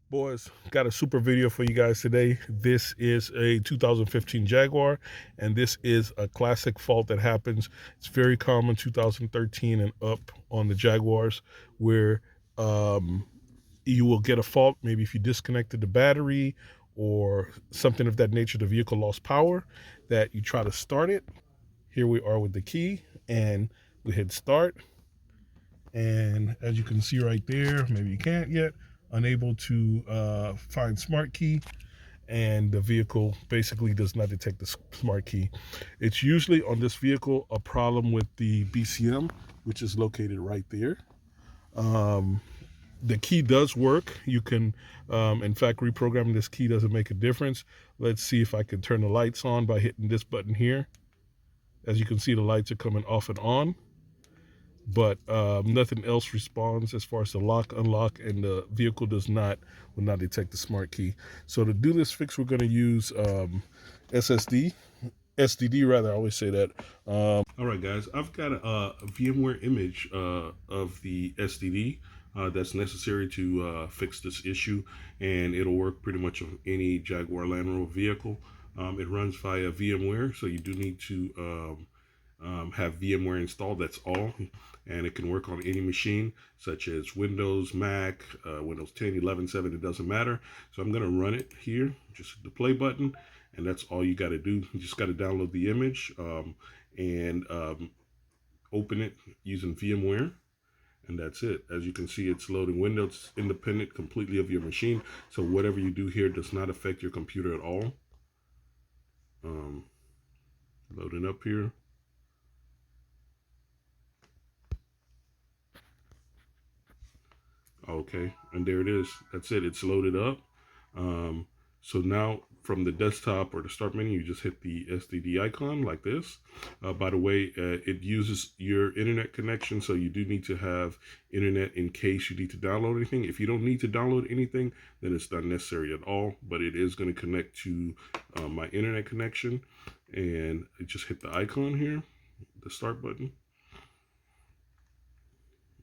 Boys, got a super video for you guys today. This is a 2015 Jaguar, and this is a classic fault that happens. It's very common 2013 and up on the Jaguars, where you will get a fault, maybe if you disconnected the battery or something of that nature, the vehicle lost power, that you try to start it. Here we are with the key, and we hit start. And as you can see right there, maybe you can't yet, unable to find smart key, and the vehicle basically does not detect the smart key. It's usually on this vehicle a problem with the BCM, which is located right there. The key does work. You can, in fact, reprogramming this key doesn't make a difference. Let's see if I can turn the lights on by hitting this button here. As you can see, the lights are coming off and on, but nothing else responds as far as the lock, unlock, and the vehicle will not detect the smart key. So to do this fix, we're going to use SDD rather. I always say that. All right, guys, I've got a VMware image of the SDD that's necessary to fix this issue, and it'll work pretty much on any Jaguar Land Rover vehicle. It runs via VMware, so you do need to have VMware installed. That's all, and it can work on any machine such as Windows, Mac, Windows 10, 11, 7, it doesn't matter. So I'm going to run it here, just hit the play button, and that's all you got to do. You just got to download the image and open it using VMware, and that's it. As you can see, it's loading Windows independent completely of your machine, so whatever you do here does not affect your computer at all. Loading up here. Okay, and there it is. That's it. It's loaded up. So now from the desktop or the start menu, you just hit the SDD icon like this. By the way, it uses your internet connection, so you do need to have internet in case you need to download anything. If you don't need to download anything, then it's not necessary at all, but it is going to connect to my internet connection. And I just hit the icon here, the start button,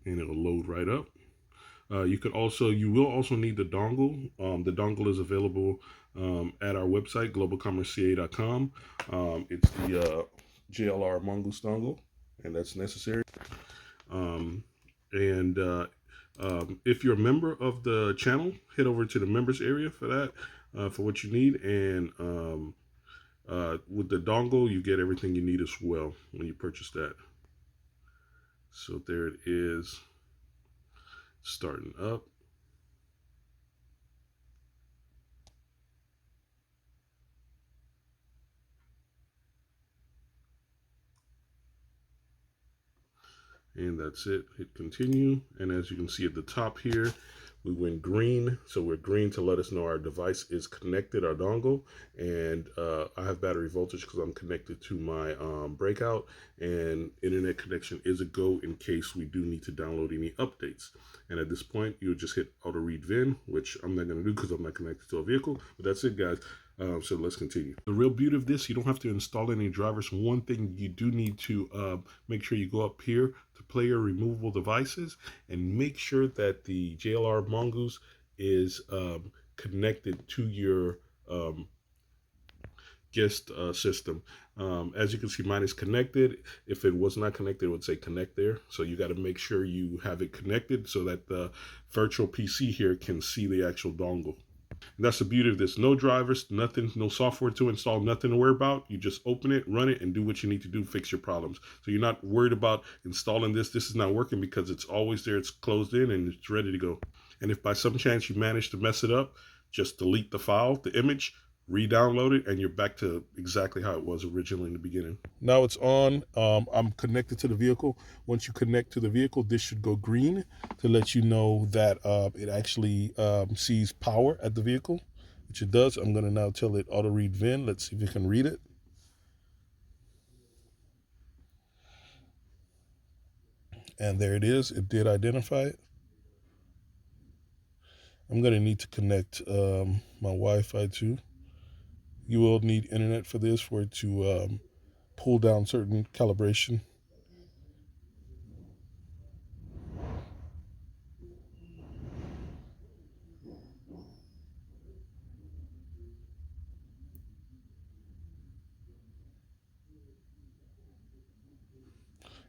and it'll load right up. You will also need the dongle. The dongle is available at our website, globalcommerceca.com. It's the JLR Mongoose dongle, and that's necessary. If you're a member of the channel, head over to the members area for that, for what you need. And with the dongle, you get everything you need as well when you purchase that. So there it is, starting up. And that's it. Hit continue, and as you can see at the top here, we went green. So we're green to let us know our device is connected, our dongle. And I have battery voltage because I'm connected to my breakout, and internet connection is a go in case we do need to download any updates. And at this point, you'll just hit auto read VIN, which I'm not going to do because I'm not connected to a vehicle. But that's it, guys. So let's continue. The real beauty of this, you don't have to install any drivers. One thing you do need to make sure you go up here to player removable devices and make sure that the JLR Mongoose is connected to your guest system. As you can see, mine is connected. If it was not connected, it would say connect there. So you got to make sure you have it connected so that the virtual PC here can see the actual dongle. And that's the beauty of this. No drivers, nothing, no software to install, nothing to worry about. You just open it, run it, and do what you need to do, fix your problems. So you're not worried about installing this. This is not working because it's always there. It's closed in and it's ready to go. And if by some chance you manage to mess it up, just delete the file, the image, re-download it, and you're back to exactly how it was originally in the beginning. Now it's on. I'm connected to the vehicle. Once you connect to the vehicle, this should go green to let you know that it actually sees power at the vehicle, which it does. I'm going to now tell it auto read VIN. Let's see if it can read it. And there it is. It did identify it. I'm going to need to connect my Wi-Fi too. You will need internet for this, for it to pull down certain calibration.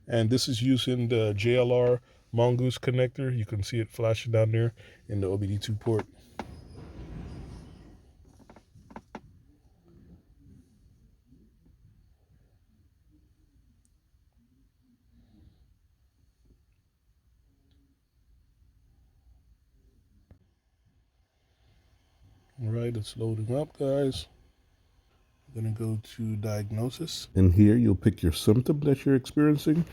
And this is using the JLR Mongoose connector. You can see it flashing down there in the OBD2 port. All right, it's loading up, guys. I'm going to go to diagnosis. And here you'll pick your symptom that you're experiencing.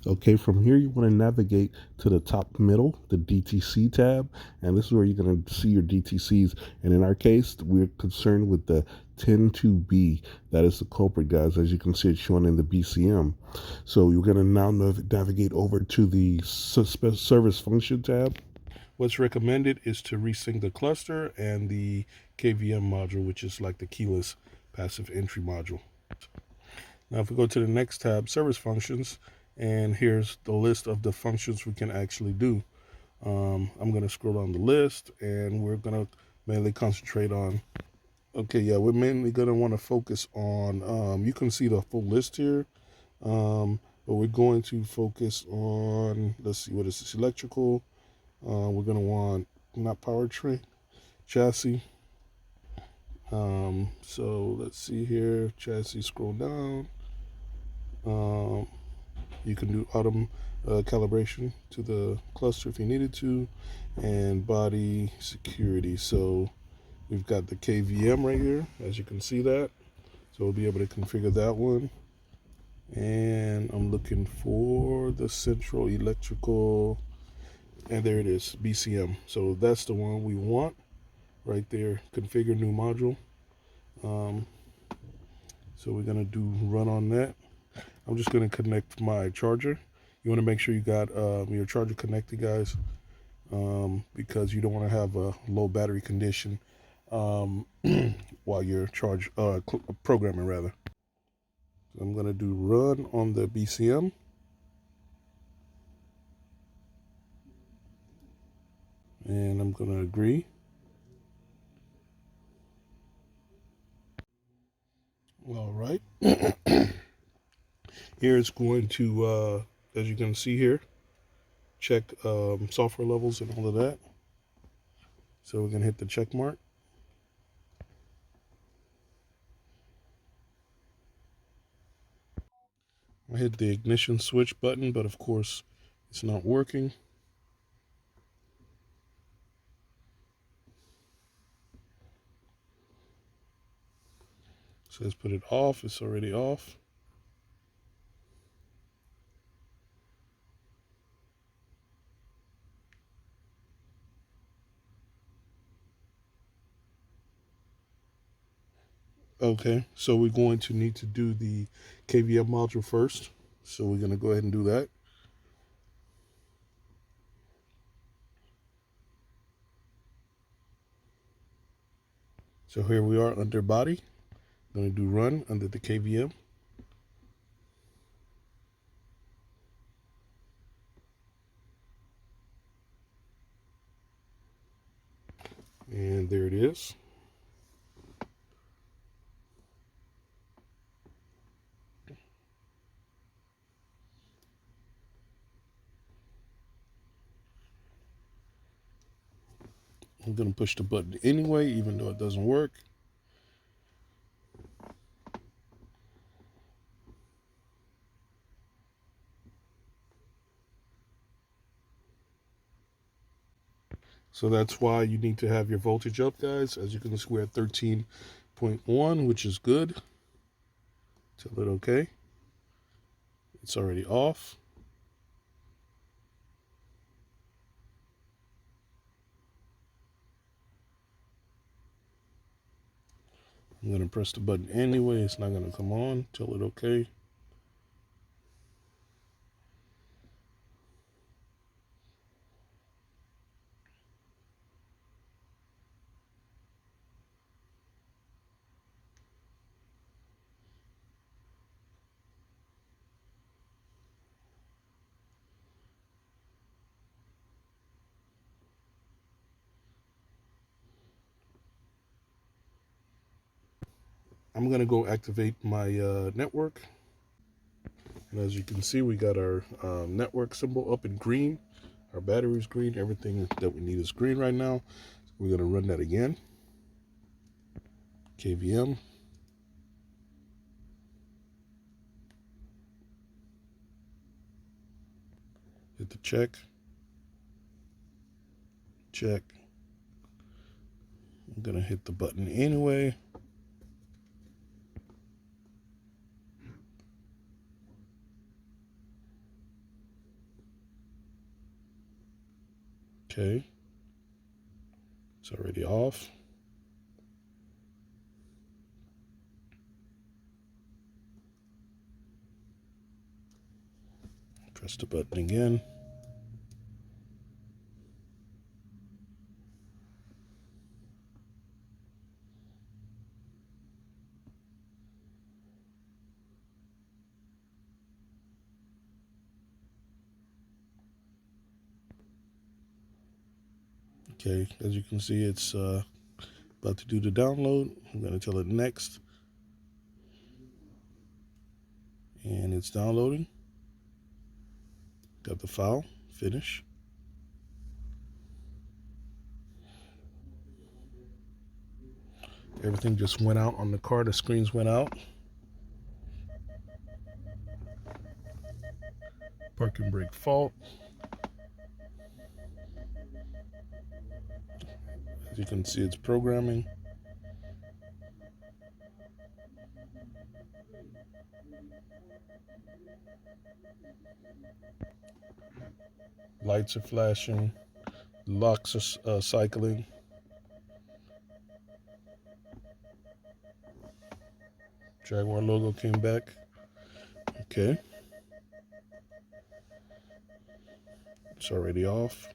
Okay, from here you want to navigate to the top middle, the DTC tab, and this is where you're going to see your DTCs. And in our case, we're concerned with the 102B. That is the culprit, guys. As you can see, it's showing in the BCM. So you're going to now navigate over to the service function tab. What's recommended is to resync the cluster and the KVM module, which is like the keyless passive entry module. Now, if we go to the next tab, service functions, and here's the list of the functions we can actually do. I'm going to scroll down the list, and we're going to mainly concentrate on, okay, yeah, we're mainly going to want to focus on, you can see the full list here, but we're going to focus on, let's see, what is this, electrical, we're going to want, not powertrain, chassis. So let's see here, chassis, scroll down. You can do auto calibration to the cluster if you needed to, and body security. So we've got the KVM right here, as you can see that. So we'll be able to configure that one. And I'm looking for the central electrical, and there it is, BCM. So that's the one we want right there, configure new module. So we're gonna do run on that. I'm just gonna connect my charger. You wanna make sure you got your charger connected, guys, because you don't wanna have a low battery condition while you're programming rather. So I'm gonna do run on the BCM. And I'm gonna agree. All right. Here it's going to, as you can see here, check software levels and all of that. So we're gonna hit the check mark. I hit the ignition switch button, but of course it's not working. So let's put it off. It's already off. Okay, so we're going to need to do the KVM module first. So we're going to go ahead and do that. So here we are under body. I'm going to do run under the KVM. And there it is. I'm going to push the button anyway, even though it doesn't work. So that's why you need to have your voltage up, guys. As you can see, we're at 13.1, which is good. Tell it okay. It's already off. I'm going to press the button anyway. It's not going to come on. Tell it okay. I'm going to go activate my network. And as you can see, we got our network symbol up in green. Our battery is green. Everything that we need is green right now. So we're going to run that again. KVM. Hit the check. Check. I'm going to hit the button anyway. Okay. It's already off. Press the button again. Okay, as you can see, it's about to do the download. I'm going to tell it next. And it's downloading. Got the file. Finish. Everything just went out on the car. The screens went out. Parking brake fault. As you can see, it's programming. Lights are flashing. Locks are cycling. Jaguar logo came back. Okay. It's already off.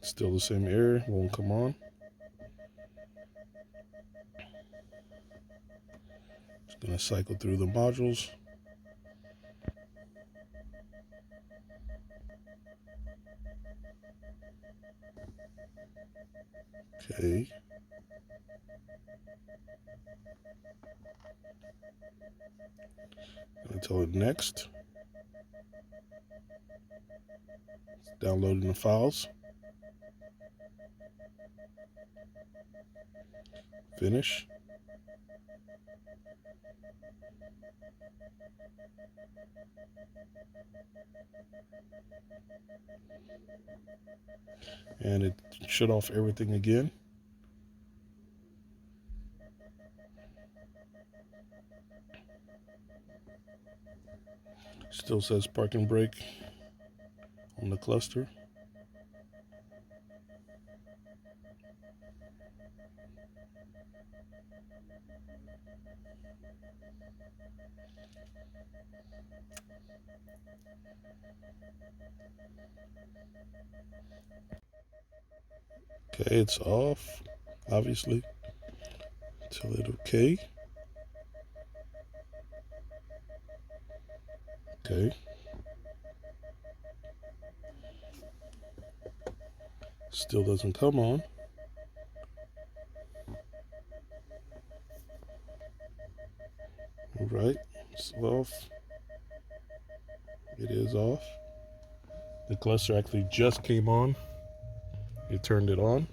Still the same error. Won't come on. Just going to cycle through the modules. Okay. Until it next. It's downloading the files. Finish. And it shut off everything again. Still says parking brake on the cluster. Okay, it's off, obviously. Tell it okay. Okay. Still doesn't come on. All right, it's off. It is off. The cluster actually just came on. You turned it on.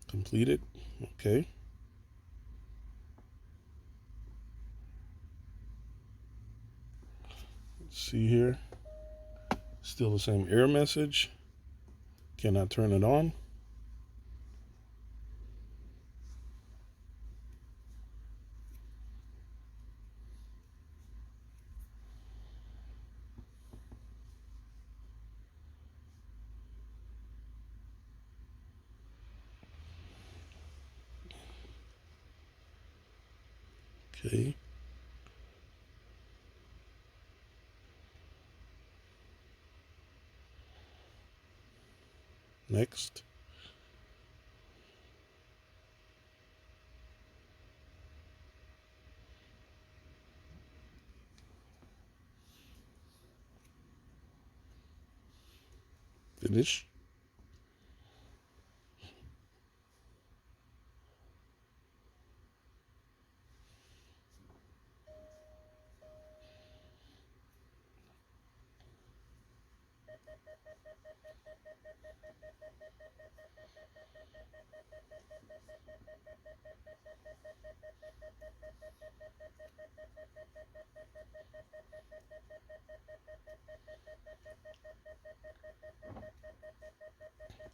Completed. Okay. Let's see here. Still the same error message. Cannot turn it on. Okay. Next. Finish.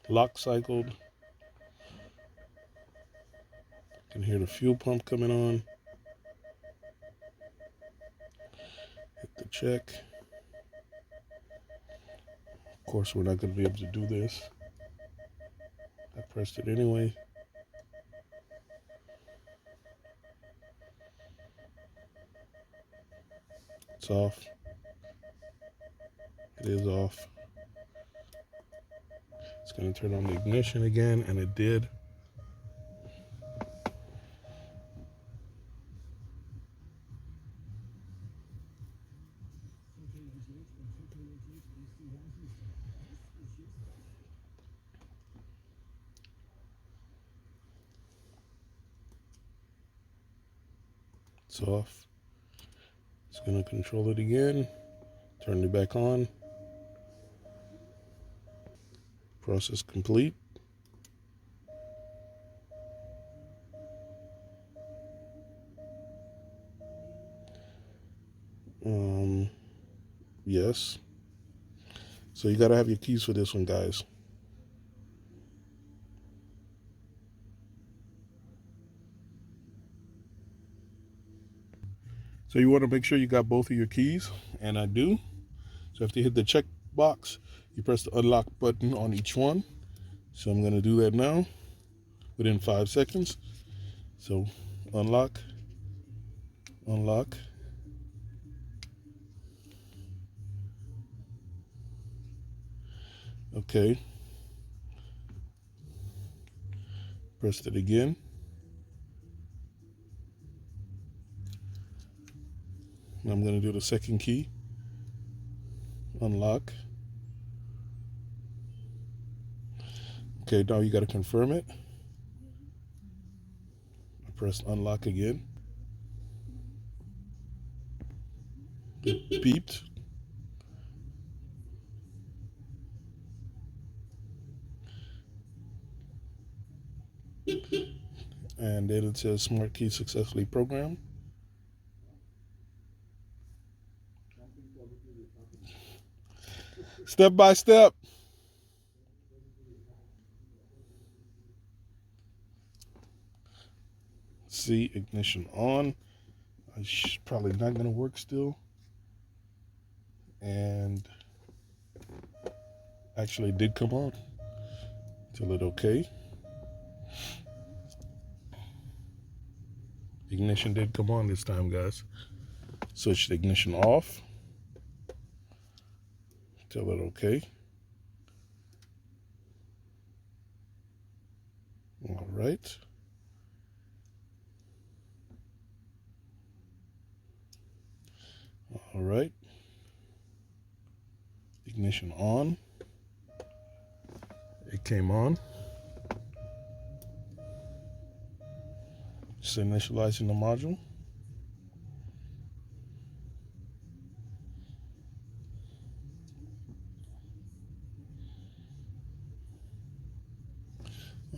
Lock cycled. Can hear the fuel pump coming on. Hit the check. Of course, we're not going to be able to do this. I pressed it anyway. It's off. It is off. It's going to turn on the ignition again, and it did. It's off. It's going to control it again. Turn it back on. Process complete. Yes. So you got to have your keys for this one, guys. So you want to make sure you got both of your keys, and I do. So after you hit the check box, you press the unlock button on each one. So I'm going to do that now within 5 seconds. So unlock, unlock. Okay. Press it again. Now I'm going to do the second key. Unlock. Okay, now you got to confirm it. I press unlock again. It beeped. And then it says smart key successfully programmed. Step by step. See, ignition on. It's probably not going to work still. And actually it did come on. Tell it okay. Ignition did come on this time, guys. Switch the ignition off. Tell it okay. All right. All right. Ignition on. It came on. Just initializing the module.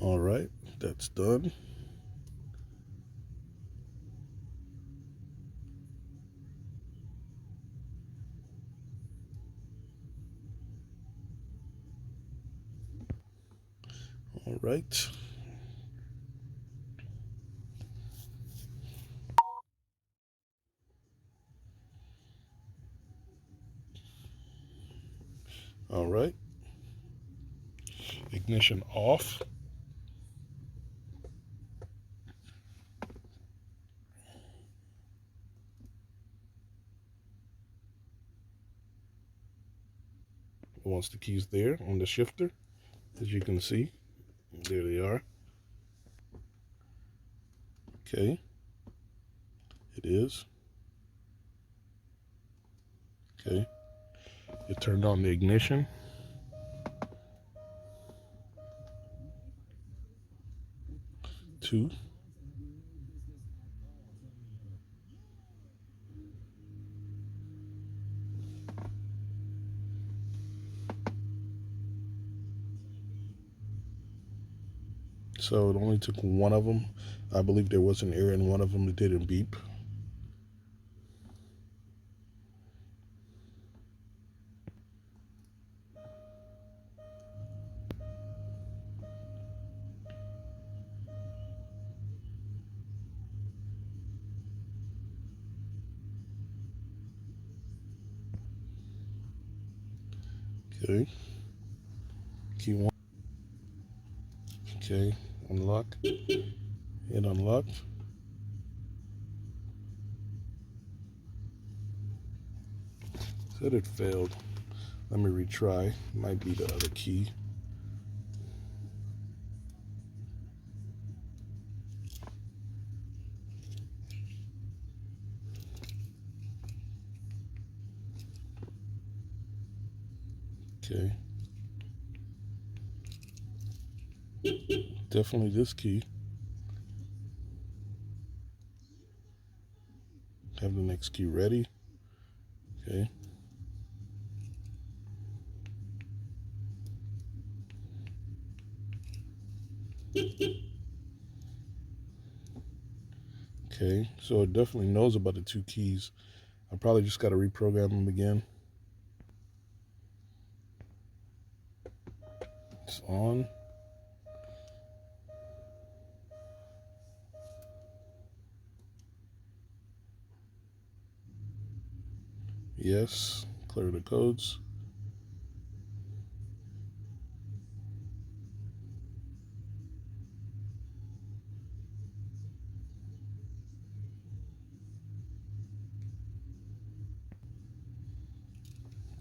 All right, that's done. All right. All right. Ignition off. Once the keys there on the shifter, as you can see, there they are. Okay. It is. Okay. It turned on the ignition. Two. So it only took one of them. I believe there was an error in one of them that didn't beep. Okay. Key 1. Okay. Unlock. It unlocked. Said it failed. Let me retry. Might be the other key. Okay. Definitely this key. Have the next key ready. Okay. Okay, so it definitely knows about the 2 keys. I probably just got to reprogram them again. It's on. Yes, clear the codes.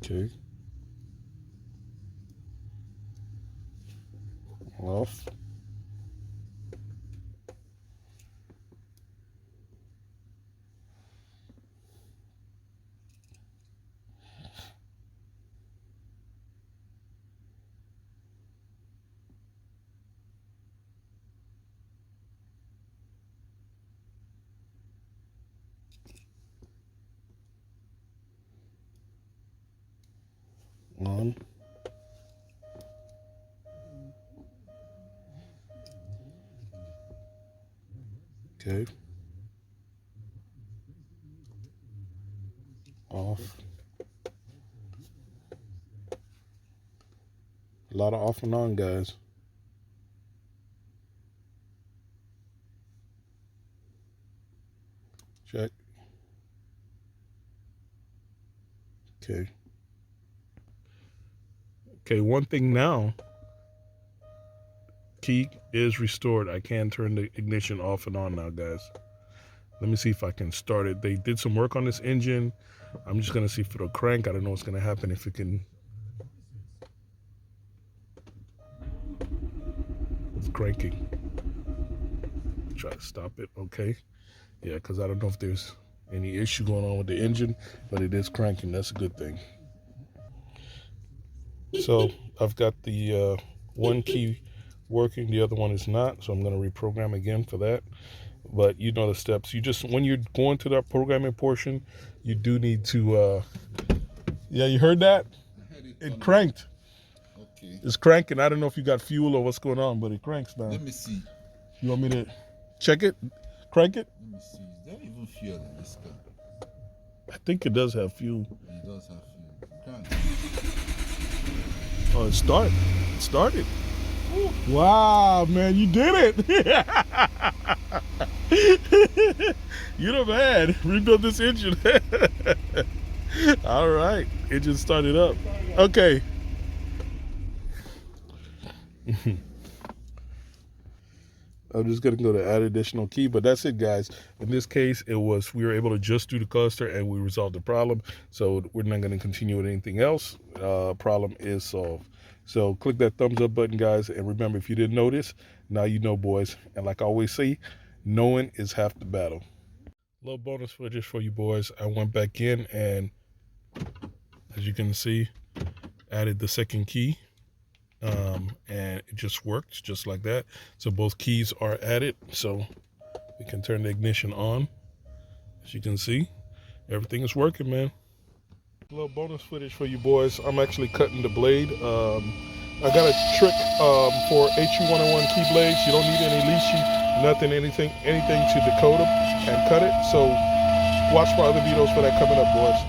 Okay. Off. On. Okay. Off. A lot of off and on, guys. Check. Okay. Okay, one thing now. Key is restored. I can turn the ignition off and on now, guys. Let me see if I can start it. They did some work on this engine. I'm just gonna see if it'll crank. I don't know what's gonna happen if it can. It's cranking. Try to stop it. Okay. Yeah, because I don't know if there's any issue going on with the engine, but it is cranking. That's a good thing. So I've got the 1 key working, the other one is not, so I'm going to reprogram again for that. But you know the steps. You just, when you're going to that programming portion, you do need to yeah, you heard that? It cranked. Okay. It's cranking. I don't know if you got fuel or what's going on, but it cranks now. Let me see. You want me to check it? Crank it? Let me see. Is there even fuel in this car? I think it does have fuel. It does have fuel. Can't. Oh, it started. It started. Wow, man, you did it. You're the man. Rebuilt this engine. All right. Engine started up. Okay. I'm just going to go to add additional key, but that's it, guys. In this case, we were able to just do the cluster and we resolved the problem. So we're not going to continue with anything else. Problem is solved. So click that thumbs up button, guys. And remember, if you didn't notice, now you know, boys. And like I always say, knowing is half the battle. Little bonus footage for you boys. I went back in and, as you can see, added the 2nd key. And it just worked just like that. So both keys are added. So we can turn the ignition on. As you can see, everything is working, man. A little bonus footage for you boys. I'm actually cutting the blade. I got a trick for HU101 key blades. You don't need any leashy, nothing, anything to decode them and cut it. So watch my other videos for that coming up, boys.